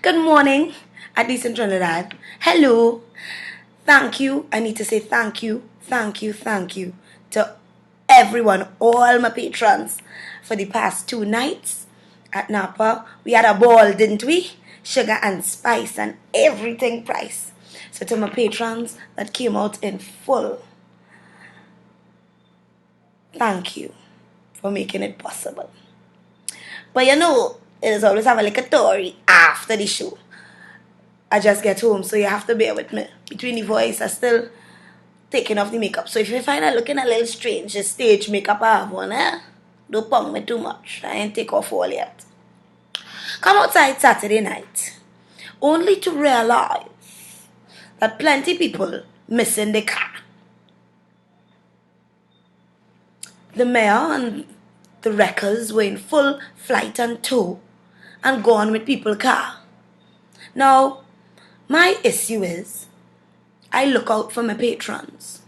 Good morning, at least in Trinidad. Hello. Thank you. I need to say thank you to everyone, all my patrons, for the past 2 nights at Napa. We had a ball, didn't we? Sugar and spice and everything price. So to my patrons that came out in full, thank you for making it possible. But you know, it is always have a little story after the show. I just get home, so you have to bear with me. Between the voice, I still taking off the makeup. So if you find I looking a little strange, the stage makeup I have on, don't punk me too much. I ain't take off all yet. Come outside Saturday night, only to realize that plenty people missing the car. The mayor and the wreckers were in full flight and tow and gone with people car. Now, my issue is, I look out for my patrons.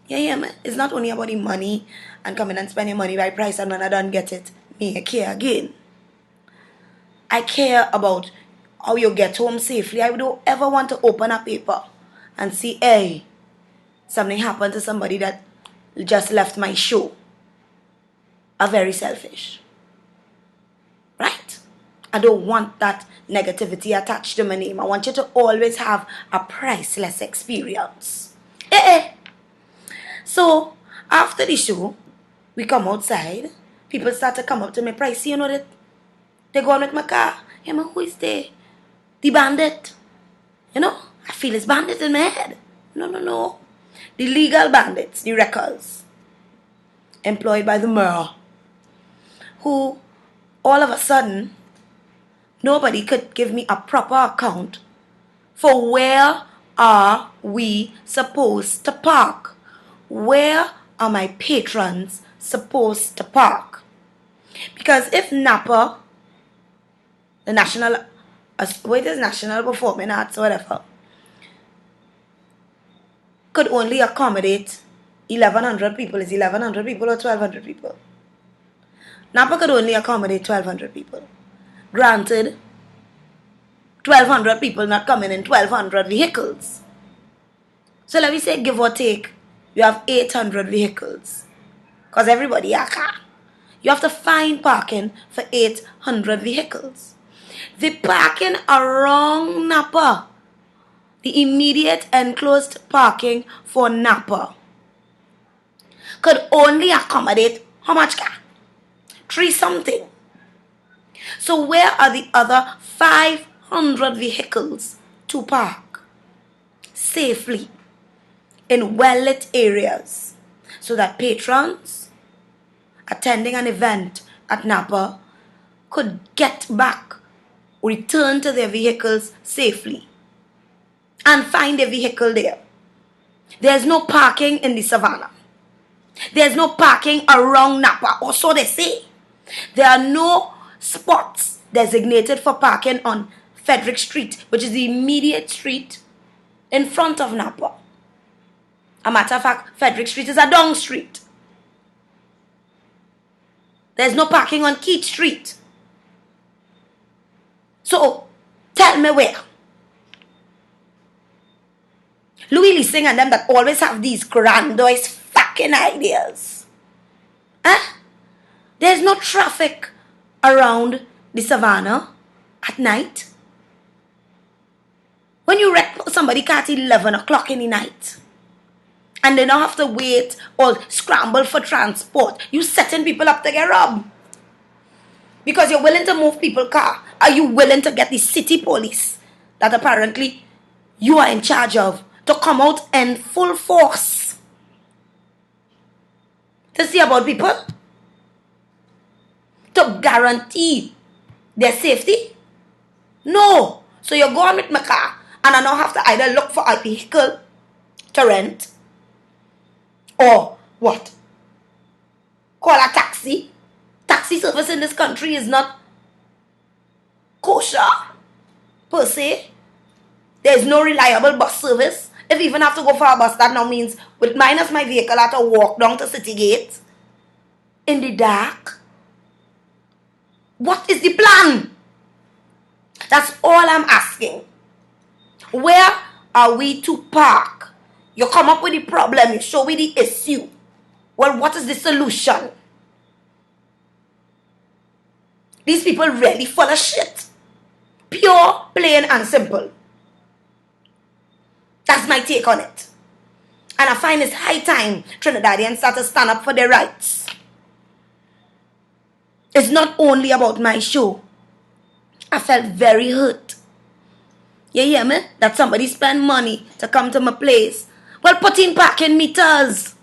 Yeah, man. It's not only about the money and coming and spending money by price, and when I don't get it, I care again. I care about how you get home safely. I don't ever want to open a paper and see, hey, something happened to somebody that just left my show. I'm very selfish. Right? I don't want that negativity attached to my name. I want you to always have a priceless experience. So, after the show, we come outside. People start to come up to me, Pricey, you know that they go on with my car. Hey man, who is there? The bandit. You know, I feel it's bandit in my head. No. The legal bandits, the wreckers, employed by the mayor, who all of a sudden, nobody could give me a proper account for where are we supposed to park? Where are my patrons supposed to park? Because if Napa, the National Performing Arts or whatever, could only accommodate 1,100 people. Is 1,100 people or 1,200 people? Napa could only accommodate 1,200 people. Granted, 1,200 people not coming in 1,200 vehicles. So let me say, give or take, you have 800 vehicles. Because everybody has a car. You have to find parking for 800 vehicles. The parking around Napa, the immediate enclosed parking for Napa, could only accommodate how much car? 3 something. So where are the other 500 vehicles to park safely in well-lit areas so that patrons attending an event at Napa could get back, return to their vehicles safely and find a vehicle there? There's no parking in the savannah. There's no parking around Napa, or so they say. There are no spots designated for parking on Frederick Street, which is the immediate street in front of Napa. A matter of fact, Frederick Street is a down street. There's no parking on Keith Street. So, tell me where. Louis Leasing and them that always have these grandiose fucking ideas. There's no traffic around the savannah at night. When you wreck somebody at 11 o'clock in the night, and they don't have to wait or scramble for transport, you setting people up to get robbed. Because you're willing to move people's car. Are you willing to get the city police that apparently you are in charge of to come out in full force to see about people? To guarantee their safety? No. So you go on with my car and I now have to either look for a vehicle to rent or what? Call a taxi. Taxi service in this country is not kosher per se. There's no reliable bus service. If you even have to go for a bus, that now means with minus my vehicle I have to walk down to City Gate in the dark. What is the plan? That's all I'm asking. Where are we to park? You come up with the problem, you show me the issue. Well, what is the solution? These people really full of shit. Pure, plain and simple. That's my take on it. And I find it's high time Trinidadians start to stand up for their rights. It's not only about my show. I felt very hurt. You hear me? That somebody spend money to come to my place. Well, put in parking meters.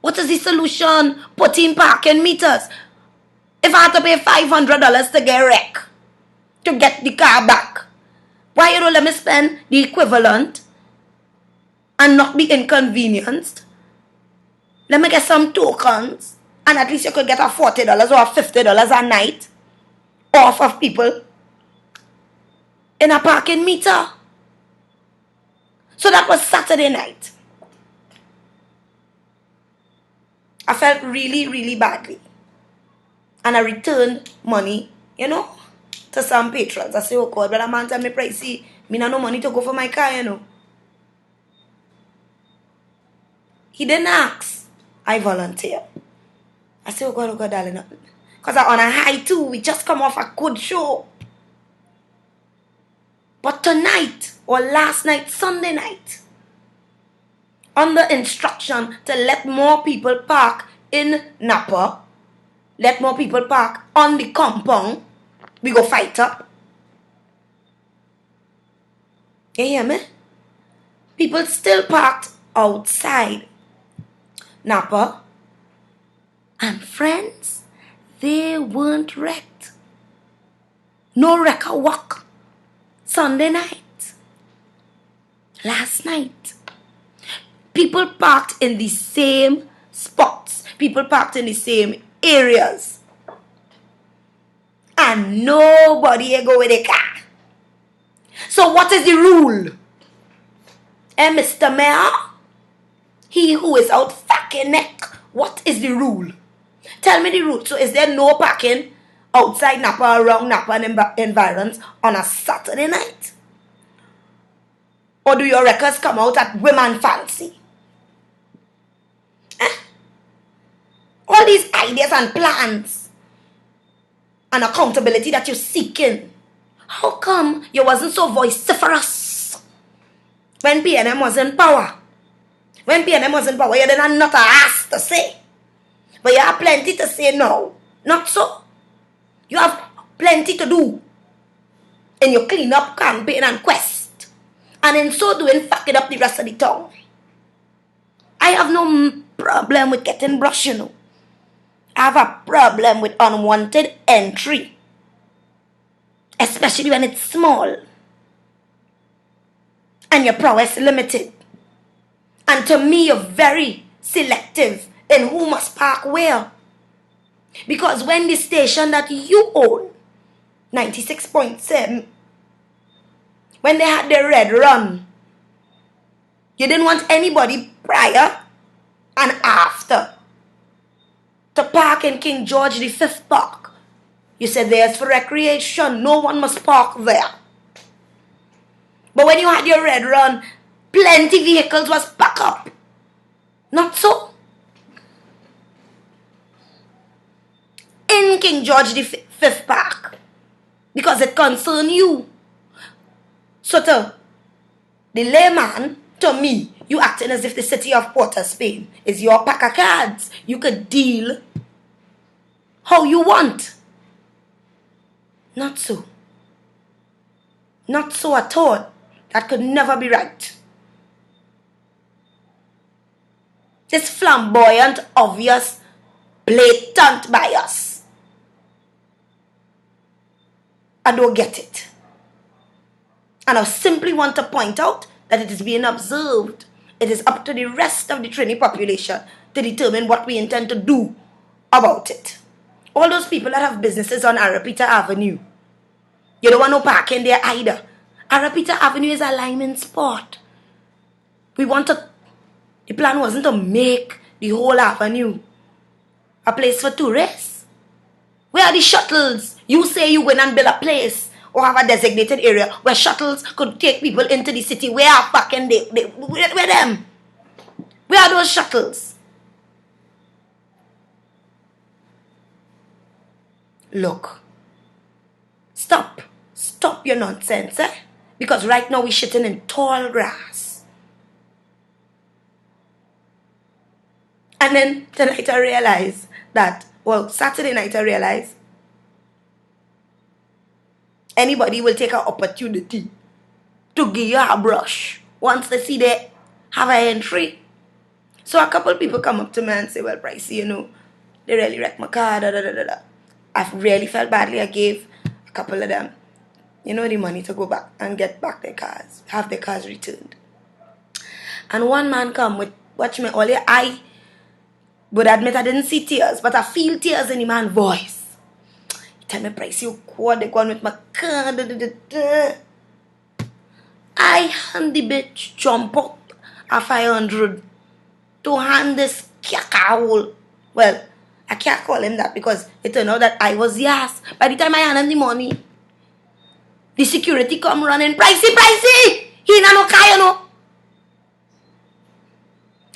What is the solution? Put in parking meters. If I had to pay $500 to get wrecked, to get the car back, why you don't let me spend the equivalent and not be inconvenienced? Let me get some tokens, and at least you could get a $40 or $50 a night off of people in a parking meter. So that was Saturday night. I felt really, really badly. And I returned money, to some patrons. I say, oh God, but a man tell me pricey. Me no money to go for my car, He didn't ask. I volunteer. I say, oh God, darling. Because I'm on a high too. We just come off a good show. But tonight, or last night, Sunday night, under instruction to let more people park in Napa, let more people park on the compound, we go fight up. You hear me? People still parked outside Napa. And friends, they weren't wrecked. No wrecker walk. Sunday night. Last night. People parked in the same spots. People parked in the same areas. And nobody go with a car. So what is the rule? Mr. Mayor? He who is out fucking neck. What is the rule? Tell me the rule. So is there no parking outside Napa, around Napa and environs on a Saturday night? Or do your records come out at women fancy? All these ideas and plans and accountability that you're seeking, how come you wasn't so vociferous when PNM was in power? When PNM was in power, you didn't have not a ass to say. But you have plenty to say now. Not so. You have plenty to do in your clean-up campaign and quest. And in so doing, fuck it up the rest of the town. I have no problem with getting brush, I have a problem with unwanted entry. Especially when it's small. And your prowess limited. And to me, you're very selective in who must park where. Because when the station that you own, 96.7, when they had the red run, you didn't want anybody prior and after to park in King George V Park. You said there's for recreation. No one must park there. But when you had your red run, plenty vehicles was packed up. Not so. In King George V Park. Because it concerned you. So to the layman, to me, you acting as if the city of Port of Spain is your pack of cards. You could deal how you want. Not so. Not so at all. That could never be right. This flamboyant, obvious, blatant bias. I don't get it. And I simply want to point out that it is being observed. It is up to the rest of the Trini population to determine what we intend to do about it. All those people that have businesses on Arapita Avenue, you don't want no parking there either. Arapita Avenue is a lineman spot. The plan wasn't to make the whole avenue a place for tourists. Where are the shuttles? You say you went and build a place or have a designated area where shuttles could take people into the city. Where are fucking where them? Where are those shuttles? Look, stop your nonsense, eh? Because right now we're shitting in tall grass. And then tonight I realized that, well, Saturday night I realized anybody will take an opportunity to give you a brush once they see they have an entry. So a couple people come up to me and say, well, Pricey, you know, they really wrecked my car, da da da da da. I really felt badly. I gave a couple of them, you know, the money to go back and get back their cars, have their cars returned. And one man come with, watch me, all I would admit I didn't see tears, but I feel tears in the man's voice. He tell me, Price, you quad, they go on with my car, da da da da. I hand the bitch jump up a 500 to hand this cackawol. Well, I can't call him that because it turned out that I was yes. By the time I hand him the money, the security come running, Pricey! He no car, you know.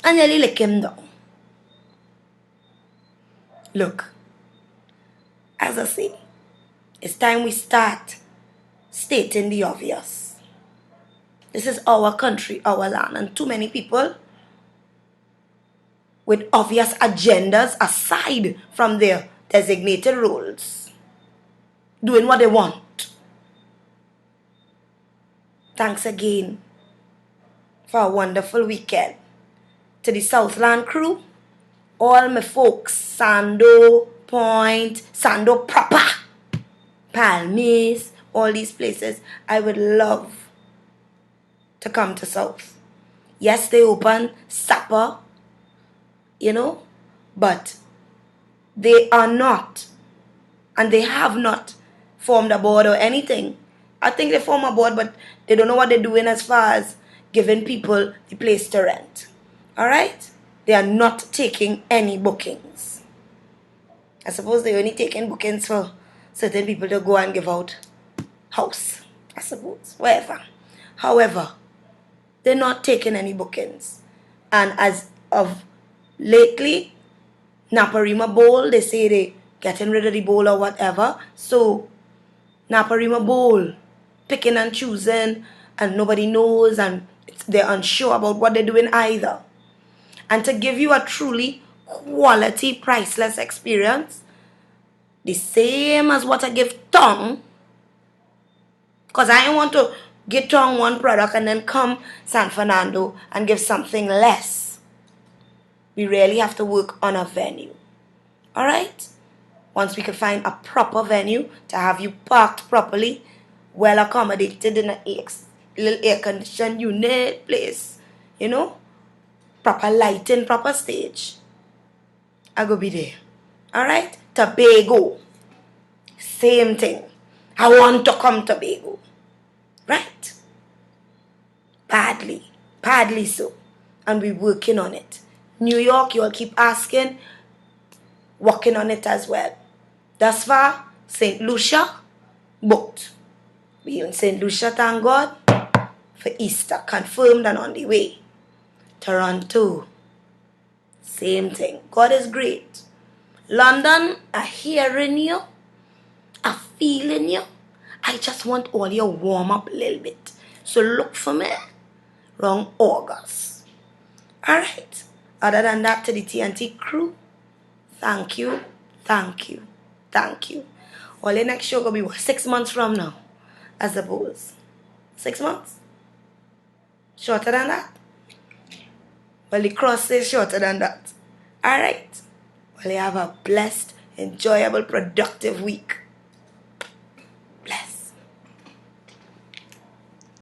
And nearly lick him down. Look, as I say, it's time we start stating the obvious. This is our country, our land, and too many people with obvious agendas aside from their designated roles, doing what they want. Thanks again for a wonderful weekend. To the Southland crew, all my folks, Sando Point, Sando proper, Palmis, all these places, I would love to come to South. Yes, they open supper, you know, but they are not, and they have not formed a board or anything. I think they form a board, but they don't know what they're doing as far as giving people the place to rent. All right? They are not taking any bookings. I suppose they're only taking bookings for certain people to go and give out house, I suppose, wherever. However, they're not taking any bookings. And as of lately, Naparima Bowl, they say they getting rid of the bowl or whatever. So, Naparima Bowl, picking and choosing, and nobody knows, and they're unsure about what they're doing either. And to give you a truly quality, priceless experience, the same as what I give tongue, because I don't want to give tongue one product and then come San Fernando and give something less. We really have to work on a venue. Alright? Once we can find a proper venue to have you parked properly, well accommodated in a little air-conditioned unit place, you know, proper lighting, proper stage, I go be there. Alright? Tobago, same thing. I want to come to Tobago. Right? Badly so. And we're working on it. New York, you will keep asking, working on it as well. Thus far, St. Lucia, booked. We in St. Lucia, thank God, for Easter, confirmed and on the way. Toronto, same thing. God is great. London, I hearing you, I feeling you. I just want all you warm up a little bit. So look for me around August. Alright. Other than that, to the TNT crew, thank you. All the next show gonna be 6 months from now, I suppose. 6 months? Shorter than that? Well, the cross is shorter than that. Alright. Well, you have a blessed, enjoyable, productive week.